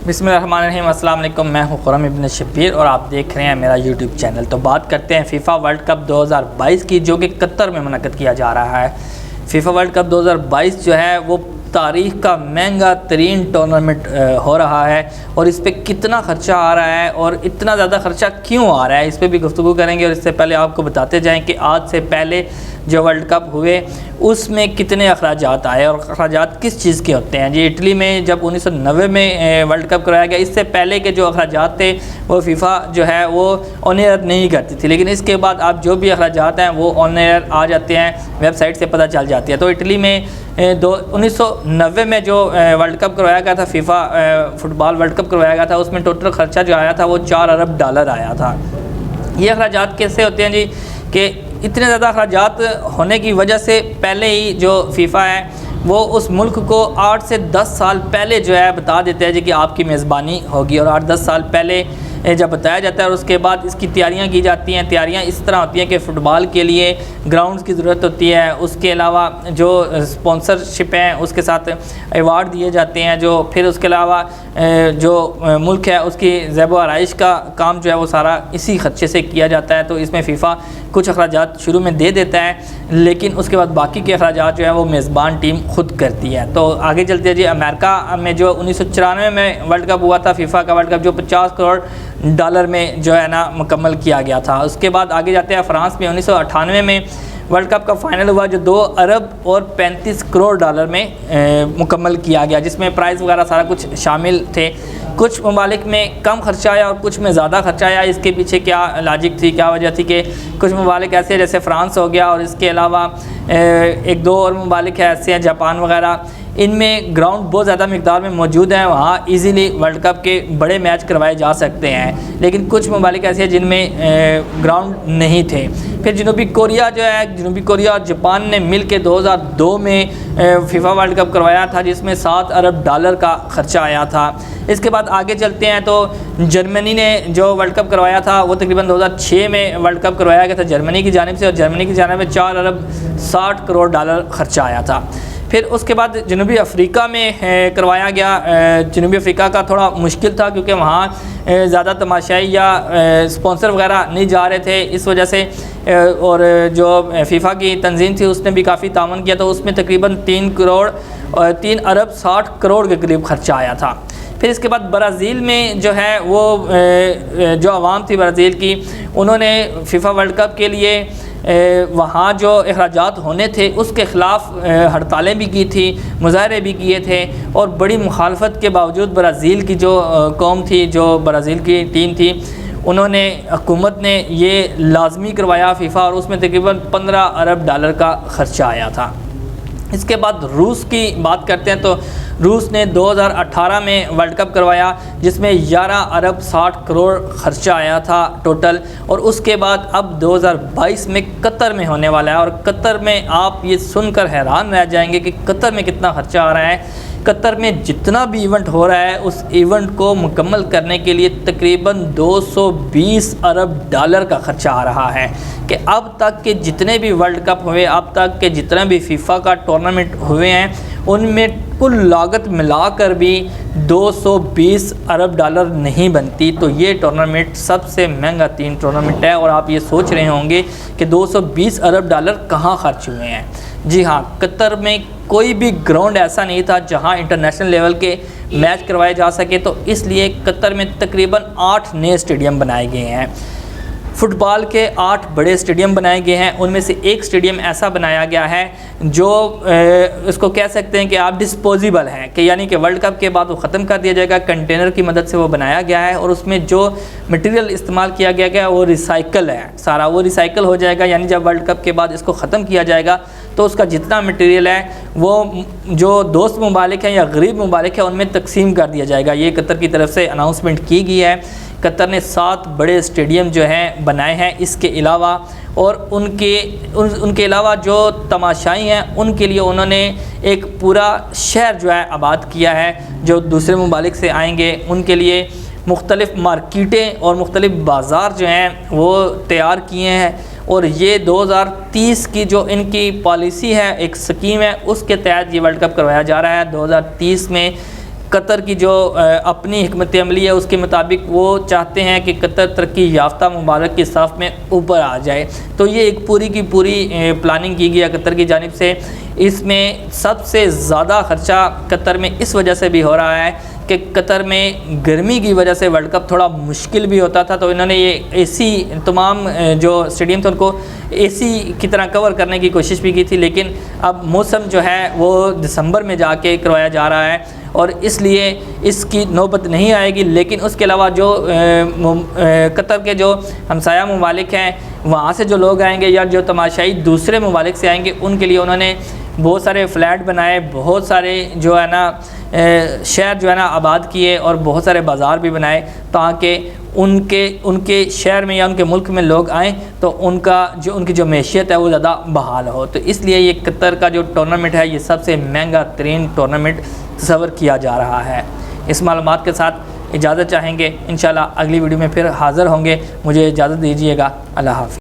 बिस्मिल्लाहिर्रहमानिर्रहीम। अस्सलाम वालेकुम। मैं हूं खुर्रम इब्न शब्बीर और आप देख रहे हैं मेरा यूट्यूब चैनल। तो बात करते हैं फीफा वर्ल्ड कप 2022 की, जो कि कतर में मुनक़्क़द किया जा रहा है। फीफा वर्ल्ड कप 2022 जो है वो तारीख़ का महंगा तरीन टूर्नामेंट हो रहा है, और इस पर कितना ख़र्चा आ रहा है और इतना ज़्यादा ख़र्चा क्यों आ रहा है, इस पर भी गुफ्तगू करेंगे। और इससे पहले आपको बताते जाएं कि आज से पहले जो वर्ल्ड कप हुए उसमें कितने अखराजात आए और अखराजात किस चीज़ के होते हैं। जी, इटली में जब 1990 में वर्ल्ड कप करवाया गया, इससे पहले के जो अखराजात थे वो फीफा जो है वो ऑन एयर नहीं करती थी, लेकिन इसके बाद अब जो भी अखराजात हैं वो ऑन एयर आ जाते हैं, वेबसाइट से पता चल जाती है। तो इटली में 1990 में जो वर्ल्ड कप करवाया गया था, फीफा फुटबॉल वर्ल्ड कप करवाया गया था, उसमें टोटल ख़र्चा जो आया था वो $4 अरब आया था। ये अखराजात कैसे होते हैं जी, कि इतने ज़्यादा अखराजात होने की वजह से पहले ही जो फीफा है वो उस मुल्क को 8 से 10 साल पहले जो है बता देते हैं जी कि आपकी मेज़बानी होगी, और 8-10 साल पहले जब बताया जाता है और उसके बाद इसकी तैयारियां की जाती हैं। तैयारियां इस तरह होती हैं कि फ़ुटबॉल के लिए ग्राउंड्स की ज़रूरत होती है, उसके अलावा जो स्पॉन्सरशिप हैं उसके साथ अवार्ड दिए जाते हैं, जो फिर उसके अलावा जो मुल्क है उसकी ज़ैब व आराइश का काम जो है वो सारा इसी खर्चे से किया जाता है। तो इसमें फ़ीफा कुछ अखराजात शुरू में दे देता है, लेकिन उसके बाद बाकी के अखराजात जो है वो मेज़बान टीम खुद करती है। तो आगे चलते हैं जी। अमेरिका में जो 1994 में वर्ल्ड कप हुआ था, फीफा का वर्ल्ड कप, जो $50 करोड़ में जो है ना मुकम्मल किया गया था। उसके बाद आगे जाते हैं फ्रांस में 1998 में वर्ल्ड कप का फ़ाइनल हुआ, जो $2 अरब और $35 करोड़ में मुकम्मल किया गया, जिसमें प्राइज़ वगैरह सारा कुछ शामिल थे। कुछ ममालिक में कम खर्चा आया और कुछ में ज़्यादा खर्चा आया। इसके पीछे क्या लॉजिक थी, क्या वजह थी कि कुछ ममालिक ऐसे जैसे फ़्रांस हो गया, और इसके अलावा एक दो और ममालिक है ऐसे हैं, जापान वगैरह, इनमें ग्राउंड बहुत ज़्यादा मिकदार में मौजूद हैं, वहाँ इजीली वर्ल्ड कप के बड़े मैच करवाए जा सकते हैं। लेकिन कुछ ममालिक ऐसे हैं जिनमें ग्राउंड नहीं थे। फिर जनूबी कोरिया जो है, जनूबी कोरिया और जापान ने मिल के 2002 में फीफा वर्ल्ड कप करवाया था, जिसमें $7 अरब का ख़र्चा आया था। इसके बाद आगे चलते हैं तो जर्मनी ने जो वर्ल्ड कप करवाया था वो तकरीबन 2006 में वर्ल्ड कप करवाया गया था जर्मनी की जानिब से, और जर्मनी की जानिब में $4 अरब 60 करोड़ खर्चा आया था। फिर उसके बाद जनूबी अफ्रीका में करवाया गया। जनूबी अफ्रीका का थोड़ा मुश्किल था क्योंकि वहाँ ज़्यादा तमाशाई या स्पॉन्सर वगैरह नहीं जा रहे थे, इस वजह से, और जो फीफा की तंजीम थी उसने भी काफ़ी तावन किया, तो उसमें तकरीबन 3 अरब 60 करोड़ के करीब खर्चा आया था। फिर इसके बाद ब्राज़ील में जो है वो जो आवाम थी ब्राज़ील की, उन्होंने फीफा वर्ल्ड कप के लिए वहाँ जो अखराजात होने थे उसके ख़िलाफ़ हड़तालें भी की थी, मुज़ाहरे भी किए थे, और बड़ी मुखालफत के बावजूद ब्राज़ील की जो कौम थी, जो ब्राज़ील की टीम थी, उन्होंने, हुकूमत ने ये लाजमी करवाया फीफा, और उसमें तकरीबन $15 अरब का ख़र्चा आया था। इसके बाद रूस की बात करते हैं तो रूस ने 2018 में वर्ल्ड कप करवाया, जिसमें $11 अरब 60 करोड़ खर्चा आया था टोटल। और उसके बाद अब 2022 में कतर में होने वाला है, और कतर में आप ये सुनकर हैरान रह जाएंगे कि कतर में कितना खर्चा आ रहा है। कतर में जितना भी इवेंट हो रहा है उस इवेंट को मुकम्मल करने के लिए तकरीबन $220 अरब का खर्चा आ रहा है। कि अब तक के जितने भी वर्ल्ड कप हुए, अब तक के जितने भी फीफा का टूर्नामेंट हुए हैं, उनमें कुल लागत मिलाकर भी $220 अरब नहीं बनती। तो ये टूर्नामेंट सबसे महंगा 3 टूर्नामेंट है, और आप ये सोच रहे होंगे कि $220 अरब कहाँ खर्च हुए हैं। जी हाँ, कतर में कोई भी ग्राउंड ऐसा नहीं था जहां इंटरनेशनल लेवल के मैच करवाए जा सके, तो इसलिए कतर में तकरीबन 8 नए स्टेडियम बनाए गए हैं। फ़ुटबॉल के 8 बड़े स्टेडियम बनाए गए हैं, उनमें से एक स्टेडियम ऐसा बनाया गया है जो इसको कह सकते हैं कि आप डिस्पोजेबल हैं, कि यानी कि वर्ल्ड कप के बाद वो ख़त्म कर दिया जाएगा। कंटेनर की मदद से वो बनाया गया है, और उसमें जो मटेरियल इस्तेमाल किया गया वो रिसाइकल है, सारा वो रिसाइकल हो जाएगा। यानी जब वर्ल्ड कप के बाद इसको ख़त्म किया जाएगा तो उसका जितना मटेरियल है वो जो दोस्त ममालिक हैं या गरीब ममालिक हैं उनमें तकसीम कर दिया जाएगा। ये कतर की तरफ से अनाउंसमेंट की गई है। कतर ने 7 बड़े स्टेडियम जो हैं बनाए हैं। इसके अलावा और उनके अलावा जो तमाशाई हैं उनके लिए उन्होंने एक पूरा शहर जो है आबाद किया है। जो दूसरे ममालिक से आएंगे उनके लिए मुख्तलिफ़ मार्केटें और मुख्तलिफ़ बाज़ार जो हैं वो तैयार किए हैं। और ये 2030 की जो इनकी पॉलिसी है, एक स्कीम है, उसके तहत ये वर्ल्ड कप करवाया जा रहा है। 2030 में قطر کی جو اپنی حکمت عملی ہے اس کے مطابق وہ چاہتے ہیں کہ قطر ترقی یافتہ ممالک کی صف میں اوپر آ جائے۔ تو یہ ایک پوری کی پوری پلاننگ کی گئی ہے قطر کی جانب سے۔ اس میں سب سے زیادہ خرچہ قطر میں اس وجہ سے بھی ہو رہا ہے کہ قطر میں گرمی کی وجہ سے ورلڈ کپ تھوڑا مشکل بھی ہوتا تھا، تو انہوں نے یہ اے سی تمام جو اسٹیڈیم تھے ان کو اے سی کی طرح کور کرنے کی کوشش بھی کی تھی، لیکن اب موسم جو ہے وہ دسمبر میں جا کے کروایا جا رہا ہے اور اس لیے اس کی نوبت نہیں آئے گی۔ لیکن اس کے علاوہ جو قطر کے جو ہمسایہ ممالک ہیں وہاں سے جو لوگ آئیں گے یا جو تماشائی دوسرے ممالک سے آئیں گے ان کے لیے انہوں نے بہت سارے فلیٹ بنائے، بہت سارے جو ہے نا شہر جو ہے نا آباد کیے اور بہت سارے بازار بھی بنائے تاکہ ان کے شہر میں یا ان کے ملک میں لوگ آئیں تو ان کی جو معیشت ہے وہ زیادہ بحال ہو۔ تو اس لیے یہ قطر کا جو ٹورنامنٹ ہے یہ سب سے مہنگا ترین ٹورنامنٹ تصور کیا جا رہا ہے۔ اس معلومات کے ساتھ اجازت چاہیں گے، انشاءاللہ اگلی ویڈیو میں پھر حاضر ہوں گے۔ مجھے اجازت دیجیے گا، اللہ حافظ۔